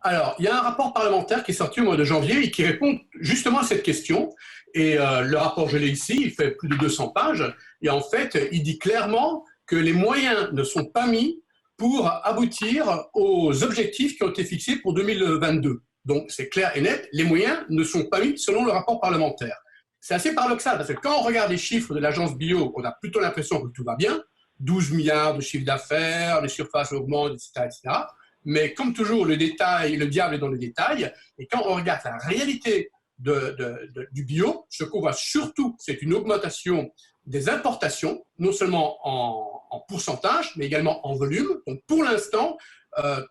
Alors, il y a un rapport parlementaire qui est sorti au mois de janvier et qui répond justement à cette question. Et le rapport, je l'ai ici, il fait plus de 200 pages. Et en fait, il dit clairement que les moyens ne sont pas mis pour aboutir aux objectifs qui ont été fixés pour 2022. Donc, c'est clair et net, les moyens ne sont pas mis selon le rapport parlementaire. C'est assez paradoxal parce que quand on regarde les chiffres de l'agence bio, on a plutôt l'impression que tout va bien. 12 milliards de chiffre d'affaires, les surfaces augmentent, etc., etc. Mais comme toujours, le détail, le diable est dans le détail. Et quand on regarde la réalité du bio, ce qu'on voit surtout, c'est une augmentation des importations, non seulement en pourcentage, mais également en volume. Donc pour l'instant,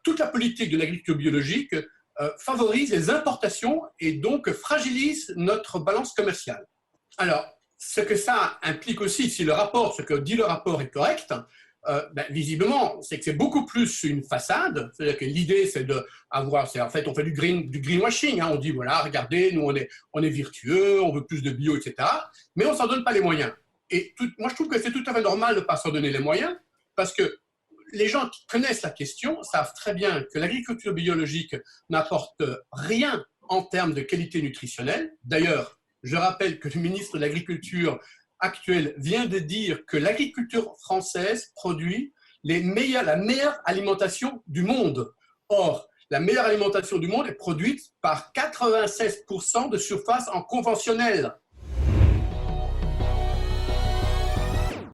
toute la politique de l'agriculture biologique favorise les importations et donc fragilise notre balance commerciale. Alors, ce que ça implique aussi, si le rapport, ce que dit le rapport est correct, visiblement, c'est que c'est beaucoup plus une façade. C'est-à-dire que l'idée, c'est d'avoir, en fait, on fait du greenwashing. Hein, on dit, voilà, regardez, nous, on est vertueux, on veut plus de bio, etc. Mais on ne s'en donne pas les moyens. Et moi, je trouve que c'est tout à fait normal de ne pas s'en donner les moyens, parce que les gens qui connaissent la question savent très bien que l'agriculture biologique n'apporte rien en termes de qualité nutritionnelle. D'ailleurs, je rappelle que le ministre de l'Agriculture actuel vient de dire que l'agriculture française produit la meilleure alimentation du monde. Or, la meilleure alimentation du monde est produite par 96% de surface en conventionnel.